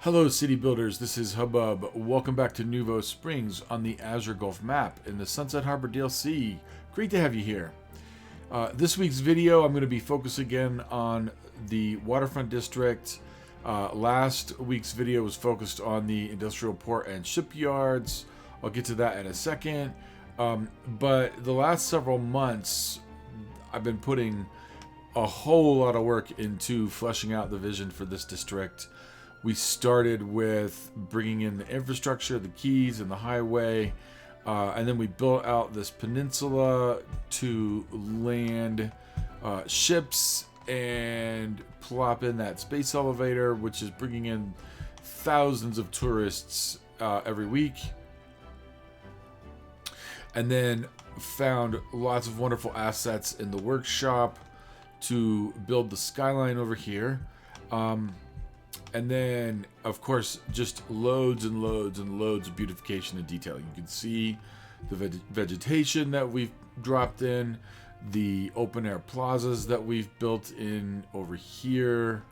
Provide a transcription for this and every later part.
Hello city builders, this is Hubbub. Welcome back to Nouveau Springs on the Azure Gulf map in the Sunset Harbor DLC. Great to have you here. This week's video I'm going to be focused again on the waterfront district. Last week's video was focused on the industrial port and shipyards. I'll get to that in a second. But the last several months I've been putting a whole lot of work into fleshing out the vision for this district. We started with bringing in the infrastructure, the quays, and the highway, and then we built out this peninsula to land ships and plop in that space elevator, which is bringing in thousands of tourists every week. And then found lots of wonderful assets in the workshop to build the skyline over here. And then, of course, just loads and loads and loads of beautification and detailing. You can see the vegetation that we've dropped in, the open-air plazas that we've built in over here.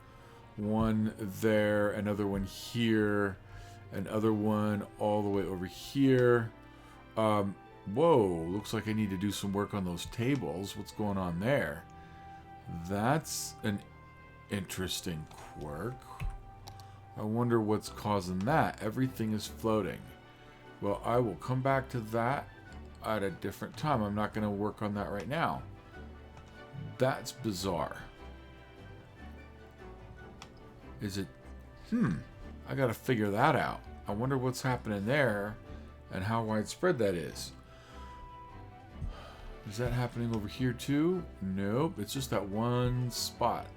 One there, another one here, another one all the way over here. Whoa, looks like I need to do some work on those tables. What's going on there? That's an interesting quirk. I wonder what's causing that. Everything is floating. Well, I will come back to that at a different time. I'm not going to work on that right now. That's bizarre. Is it? I got to figure that out. I wonder what's happening there and how widespread that is. Is that happening over here too? Nope. It's just that one spot.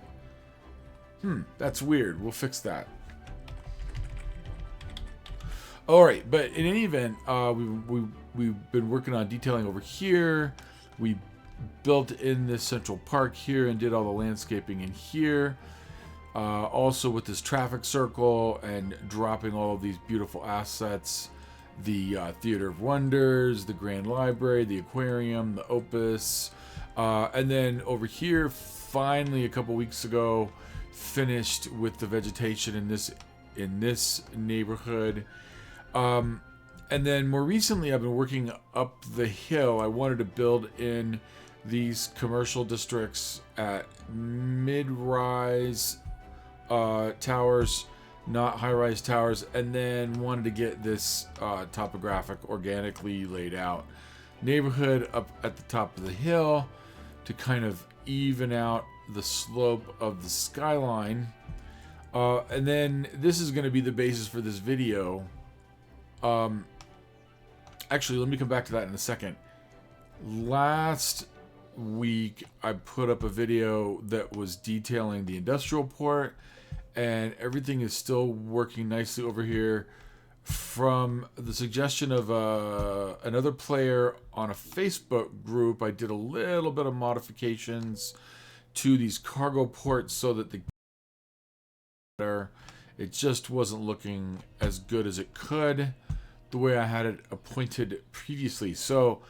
That's weird. We'll fix that. All right, but in any event, we've been working on detailing over here. We built in this central park here and did all the landscaping in here. Also with this traffic circle and dropping all of these beautiful assets. The Theater of Wonders, the Grand Library, the Aquarium, the Opus. And then over here, finally a couple weeks ago, finished with the vegetation in this neighborhood. And then more recently, I've been working up the hill. I wanted to build in these commercial districts at mid-rise towers, not high-rise towers, and then wanted to get this topographic, organically laid out neighborhood up at the top of the hill to kind of even out the slope of the skyline. And then this is going to be the basis for this video. Actually, let me come back to that in a second. Last week, I put up a video that was detailing the industrial port, and everything is still working nicely over here. From the suggestion of another player on a Facebook group, I did a little bit of modifications to these cargo ports so that it just wasn't looking as good as it could the way I had it appointed previously. So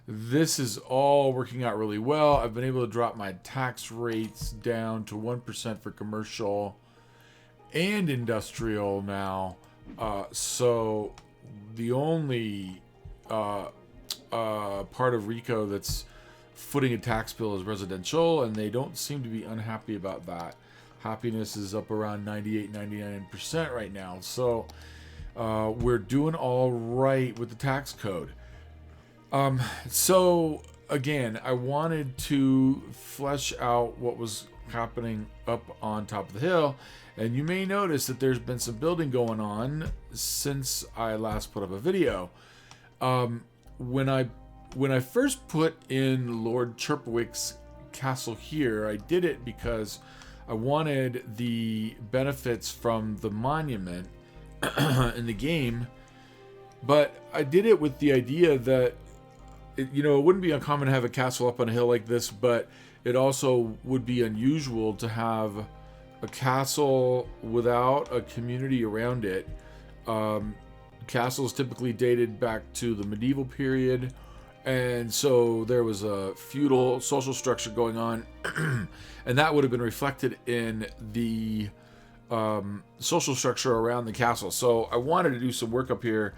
this is all working out really well. I've been able to drop my tax rates down to 1% for commercial and industrial now. So the only part of RICO that's footing a tax bill is residential, and they don't seem to be unhappy about that. Happiness is up around 98-99% right now. So we're doing all right with the tax code. So again, I wanted to flesh out what was happening up on top of the hill. And you may notice that there's been some building going on since I last put up a video. When I first put in Lord Chirpwick's castle here, I did it because I wanted the benefits from the monument in the game, but I did it with the idea that it wouldn't be uncommon to have a castle up on a hill like this, but it also would be unusual to have a castle without a community around it. Castles typically dated back to the medieval period, and so there was a feudal social structure going on, and that would have been reflected in the social structure around the castle. So I wanted to do some work up here.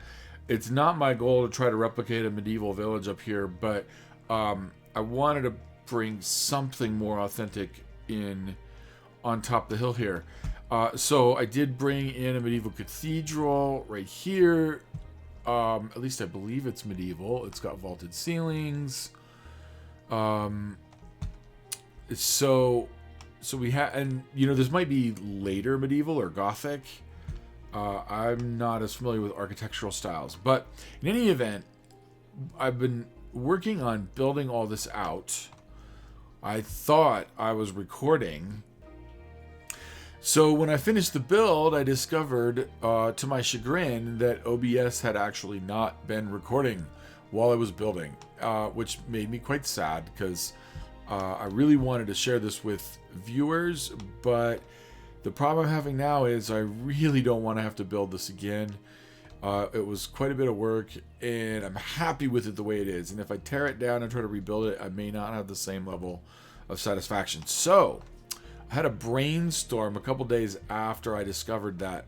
It's not my goal to try to replicate a medieval village up here, but I wanted to bring something more authentic in on top of the hill here. So I did bring in a medieval cathedral right here. At least I believe it's medieval. It's got vaulted ceilings. So we have, and you know, this might be later medieval or Gothic. I'm not as familiar with architectural styles, but in any event, I've been working on building all this out. I thought I was recording. So when I finished the build, I discovered, to my chagrin, that OBS had actually not been recording while I was building, which made me quite sad because I really wanted to share this with viewers, but the problem I'm having now is I really don't want to have to build this again. It was quite a bit of work, and I'm happy with it the way it is. And if I tear it down and try to rebuild it, I may not have the same level of satisfaction. So I had a brainstorm a couple days after I discovered that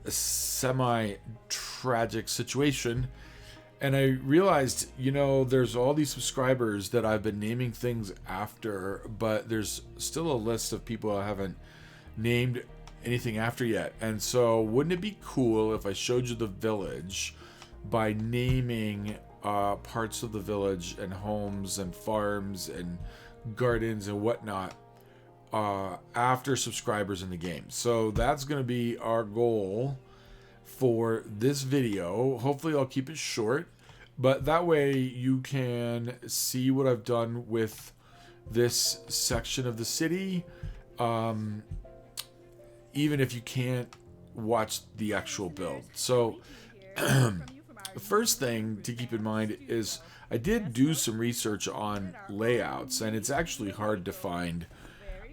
semi-tragic situation, and I realized, you know, there's all these subscribers that I've been naming things after, but there's still a list of people I haven't named anything after yet. And so wouldn't it be cool if I showed you the village by naming parts of the village and homes and farms and gardens and whatnot after subscribers in the game? So that's going to be our goal for this video. Hopefully I'll keep it short, but that way you can see what I've done with this section of the city, even if you can't watch the actual build. So the first thing to keep in mind is I did do some research on layouts, and it's actually hard to find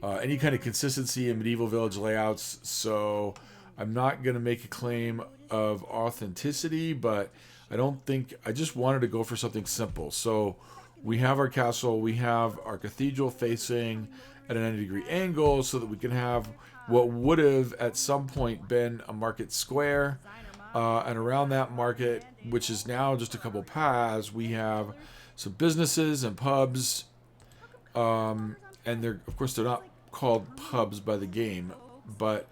any kind of consistency in medieval village layouts. So I'm not going to make a claim of authenticity, but I just wanted to go for something simple. So we have our castle, we have our cathedral facing at a 90-degree angle so that we can have what would have at some point been a market square. And around that market, which is now just a couple paths, we have some businesses and pubs. And they're, of course, they're not called pubs by the game, but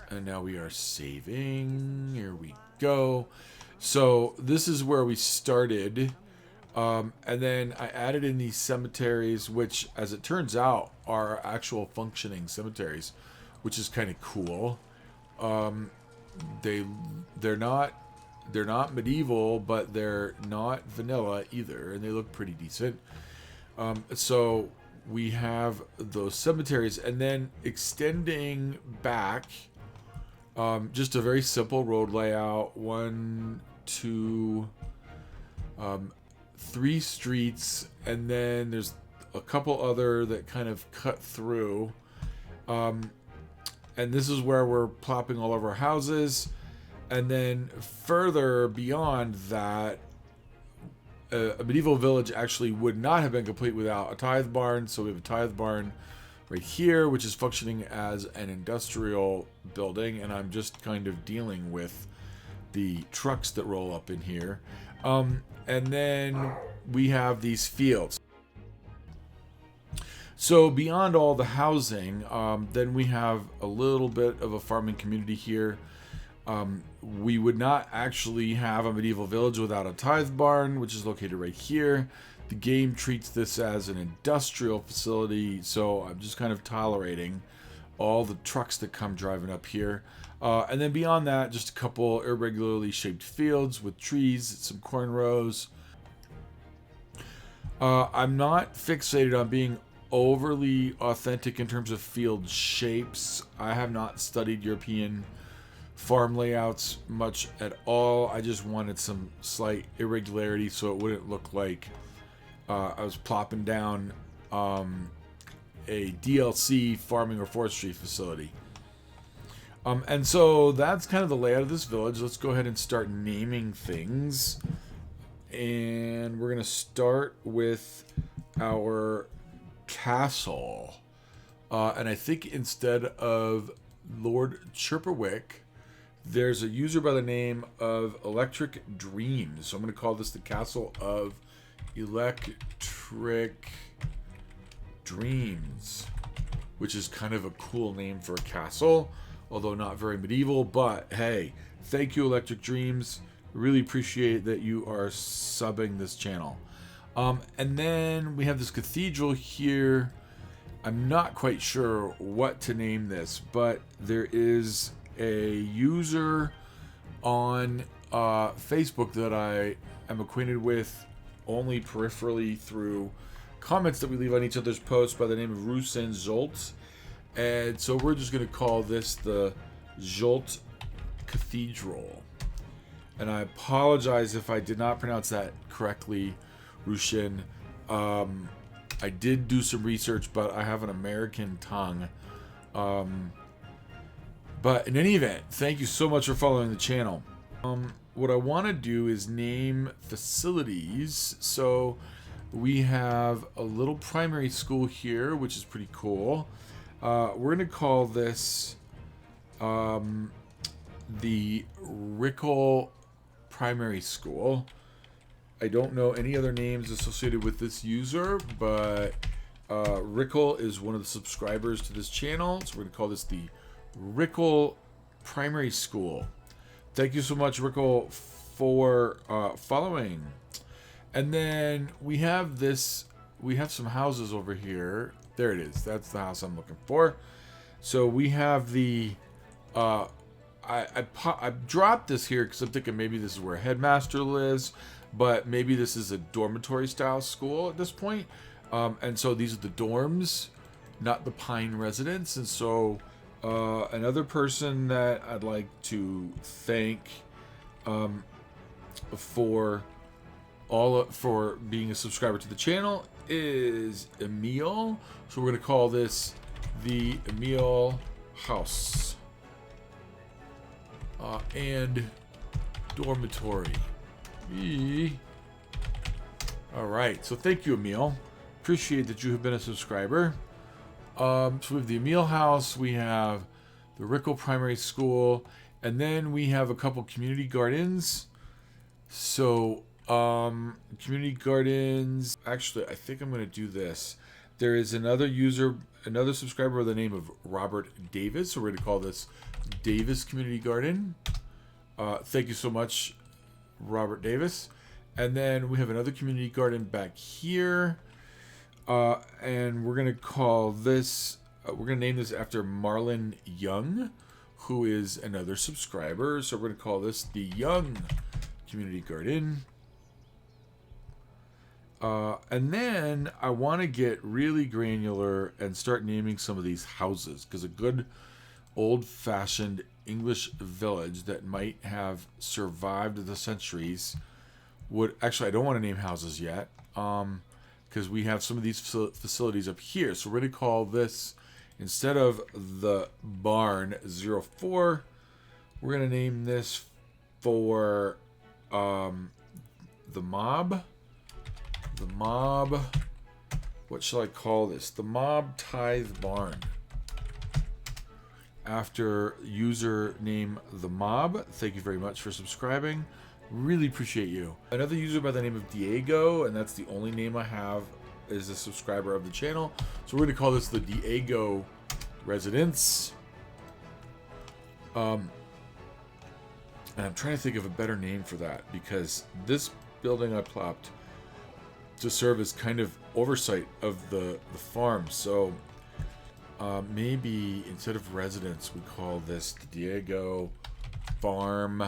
and now we are saving. Here we go. So this is where we started. And then I added in these cemeteries, which, as it turns out, are actual functioning cemeteries, which is kind of cool. They're not medieval, but they're not vanilla either, and they look pretty decent. So we have those cemeteries, and then extending back, just a very simple road layout. 1, 2, 3 streets, and then there's a couple other that kind of cut through. And this is where we're plopping all of our houses. And then further beyond that, a medieval village actually would not have been complete without a tithe barn. So we have a tithe barn right here, which is functioning as an industrial building. And I'm just kind of dealing with the trucks that roll up in here. And then we have these fields. So beyond all the housing, then we have a little bit of a farming community here. We would not actually have a medieval village without a tithe barn, which is located right here. The game treats this as an industrial facility, so I'm just kind of tolerating all the trucks that come driving up here. And then beyond that, just a couple irregularly shaped fields with trees, some corn rows. I'm not fixated on being overly authentic in terms of field shapes. I have not studied European farm layouts much at all. I just wanted some slight irregularity so it wouldn't look like I was plopping down a DLC farming or forestry facility. And so that's kind of the layout of this village. Let's go ahead and start naming things. And we're going to start with our castle. And I think instead of Lord Chirperwick, there's a user by the name of Electric Dreams. So I'm going to call this the Castle of Electric Dreams, which is kind of a cool name for a castle, although not very medieval. But hey, thank you, Electric Dreams. Really appreciate that you are subbing this channel. And then we have this cathedral here. I'm not quite sure what to name this, but there is a user on Facebook that I am acquainted with only peripherally through comments that we leave on each other's posts by the name of Rusin Zolt. And so we're just going to call this the Zolt Cathedral. And I apologize if I did not pronounce that correctly, Rushin. I did do some research, but I have an American tongue. But in any event, thank you so much for following the channel. What I want to do is name facilities. So we have a little primary school here, which is pretty cool. We're going to call this the Rickle Primary School. I don't know any other names associated with this user, but Rickle is one of the subscribers to this channel. So we're going to call this the Rickle Primary School. Thank you so much, Rickle, for following. And then we have this, we have some houses over here. There it is. That's the house I'm looking for. So we have the, I dropped this here because I'm thinking maybe this is where a headmaster lives, but maybe this is a dormitory style school at this point. And so these are the dorms, not the Pine residence. And so another person that I'd like to thank for being a subscriber to the channel is Emil. So we're going to call this the Emil House and dormitory. All right, so thank you, Emil. Appreciate that you have been a subscriber. So we have the Emil House, we have the Rickle Primary School, and then we have a couple community gardens. So community gardens, actually I think I'm going to do this. There is another user, another subscriber by the name of Robert Davis, so we're going to call this Davis Community Garden. Thank you so much, Robert Davis. And then we have another community garden back here. And we're going to call this, we're going to name this after Marlon Young, who is another subscriber. So we're going to call this the Young Community Garden. And then I want to get really granular and start naming some of these houses, because a good old-fashioned English village that might have survived the centuries would, actually I don't want to name houses yet, because we have some of these facilities up here. So we're going to call this, instead of the barn 04, we're going to name this for the mob. The mob, what shall I call this? The mob tithe barn. After username the mob. Thank you very much for subscribing. Really appreciate you. Another user by the name of Diego, and that's the only name I have, is a subscriber of the channel. So we're going to call this the Diego Residence. And I'm trying to think of a better name for that, because this building I plopped to serve as kind of oversight of the farm. So maybe instead of residence, we call this the Diego Farm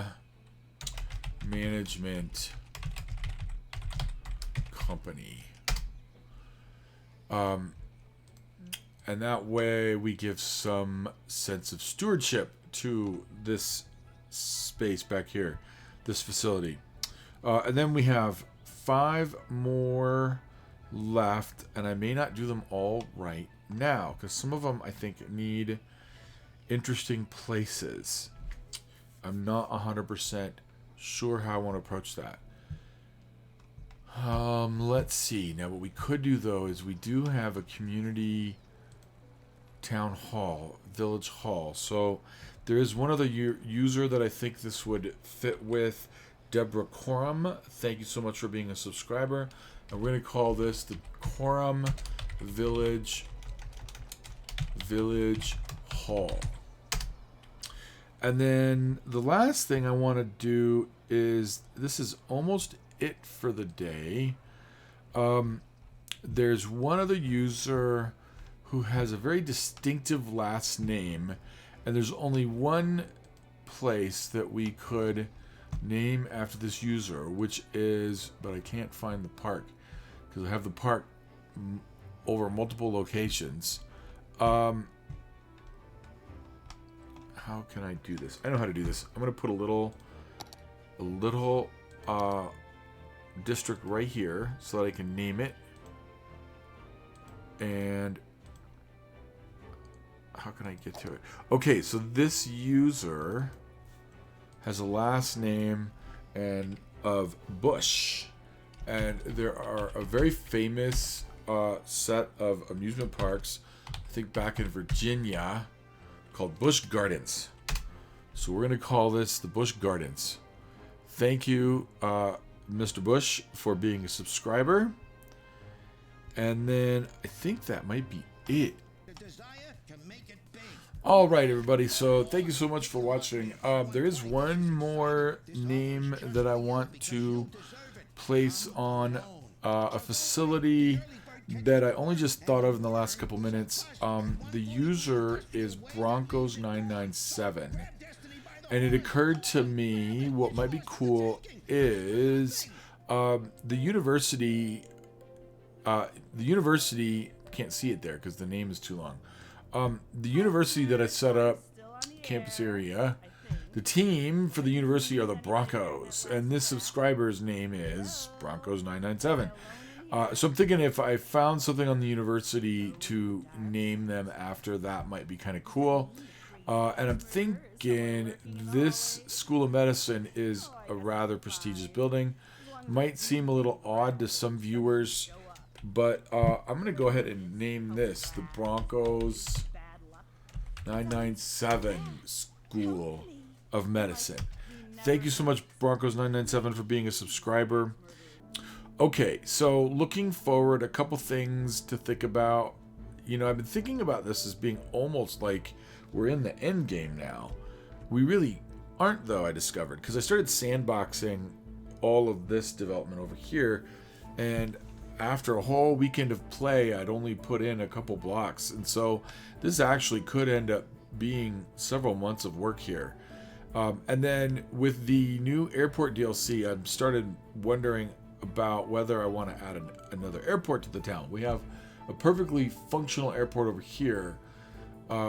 Management Company. And that way we give some sense of stewardship to this space back here, this facility. And then we have 5 more left, and I may not do them all right now, because some of them I think need interesting places. I'm not 100% sure how I want to approach that. Let's see. Now what we could do though is we do have a community town hall, village hall. So there is one other user that I think this would fit with. Deborah Coram, thank you so much for being a subscriber. And we're going to call this the Coram Village Hall. And then the last thing I want to do is, this is almost it for the day. There's one other user who has a very distinctive last name, and there's only one place that we could name after this user, which is, but I can't find the park because I have the park over multiple locations. How can I do this? I know how to do this. I'm gonna put a little district right here so that I can name it. And how can I get to it? Okay, so this user has a last name and of Bush, and there are a very famous set of amusement parks, I think back in Virginia, called Busch Gardens. So we're going to call this the Busch Gardens. Thank you, Mr. Bush, for being a subscriber. And then I think that might be it. All right, everybody. So thank you so much for watching. There is one more name that I want to place on a facility that I only just thought of in the last couple minutes. The user is Broncos997. And it occurred to me what might be cool is the university, can't see it there because the name is too long. The university that I set up, campus area, the team for the university are the Broncos, and this subscriber's name is Broncos997. So I'm thinking if I found something on the university to name them after, that might be kind of cool. And I'm thinking this School of Medicine is a rather prestigious building. Might seem a little odd to some viewers, but I'm going to go ahead and name this the Broncos 997 School of Medicine. Thank you so much, Broncos997, for being a subscriber. Okay, so looking forward, a couple things to think about. You know, I've been thinking about this as being almost like we're in the end game now. We really aren't, though, I discovered, because I started sandboxing all of this development over here, and after a whole weekend of play, I'd only put in a couple blocks, and so this actually could end up being several months of work here. And then with the new airport DLC, I've started wondering about whether I want to add another airport to the town. We have a perfectly functional airport over here,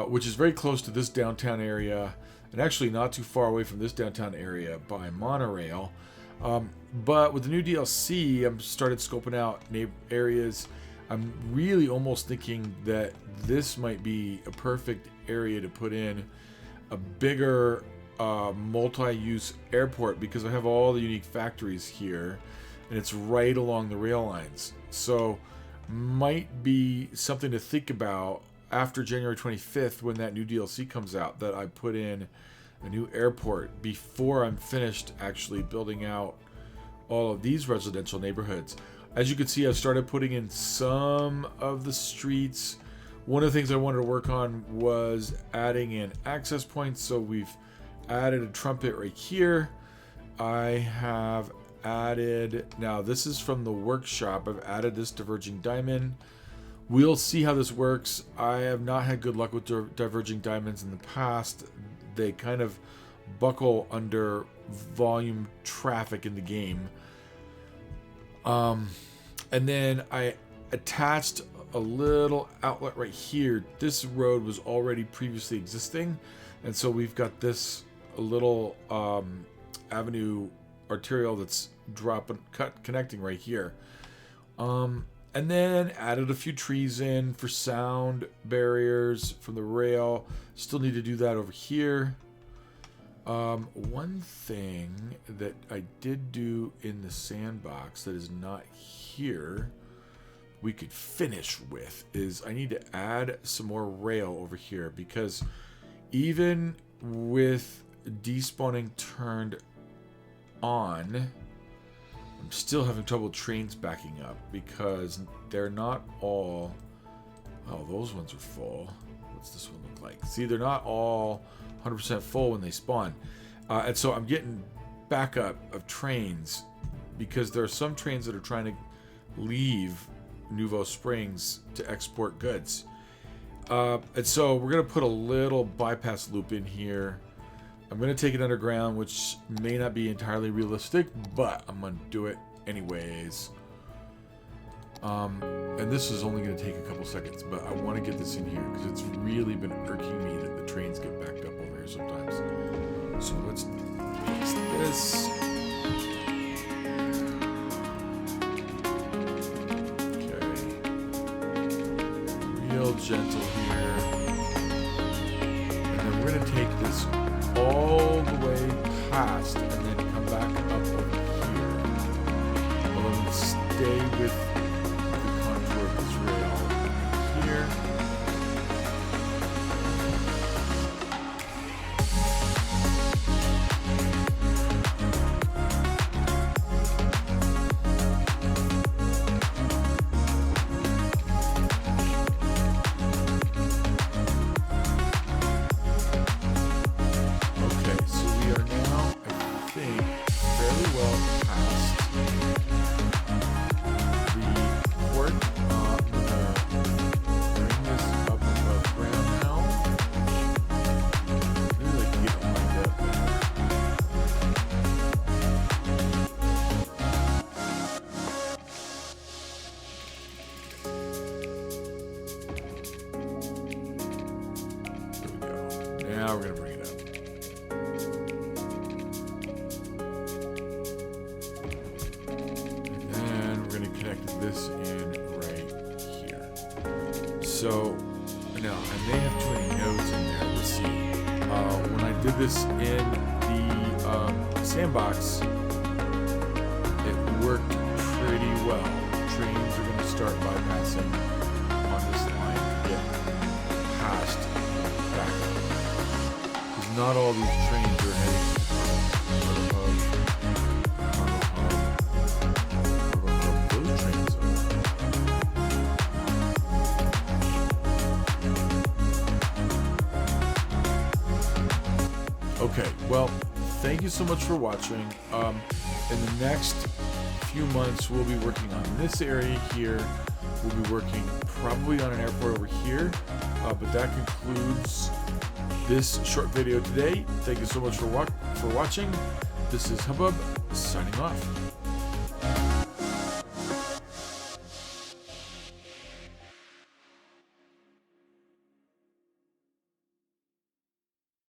which is very close to this downtown area, and actually not too far away from this downtown area by monorail. But with the new DLC, I've started scoping out areas. I'm really almost thinking that this might be a perfect area to put in a bigger multi-use airport, because I have all the unique factories here, and it's right along the rail lines. So might be something to think about after January 25th when that new DLC comes out, that I put in a new airport before I'm finished actually building out all of these residential neighborhoods. As you can see, I've started putting in some of the streets. One of the things I wanted to work on was adding in access points, so we've added a trumpet right here. I have added, now this is from the workshop, I've added this diverging diamond. We'll see how this works. I have not had good luck with diverging diamonds in the past. They kind of buckle under volume traffic in the game. And then I attached a little outlet right here. This road was already previously existing, and so we've got this little avenue arterial that's connecting right here. And then added a few trees in for sound barriers from the rail. Still need to do that over here. One thing that I did do in the sandbox that is not here, we could finish with is I need to add some more rail over here, because even with despawning turned on, I'm still having trouble trains backing up because they're not all... Oh, those ones are full. What's this one look like? See, they're not all 100% full when they spawn. And so I'm getting backup of trains because there are some trains that are trying to leave Nouveau Springs to export goods. And so we're going to put a little bypass loop in here. I'm going to take it underground, which may not be entirely realistic, but I'm going to do it anyways. And this is only going to take a couple seconds, but I want to get this in here because it's really been irking me that the trains get backed up over here sometimes. So let's fix this. Real gentle here, and then we're going to take this all the way past and then come back up over here. Well, I'm going to stay with the contour of this rail here. Now we're going to bring it up. And then we're going to connect this in right here. So now I may have too many nodes in there. We'll see. When I did this in the sandbox, it worked pretty well. Trains are going to start bypassing on this line to get past back up. Not all these trains are heading to those trains are. Okay, well, thank you so much for watching. In the next few months, we'll be working on this area here. We'll be working probably on an airport over here, but that concludes this short video today. Thank you so much for watching. This is Hubbub signing off.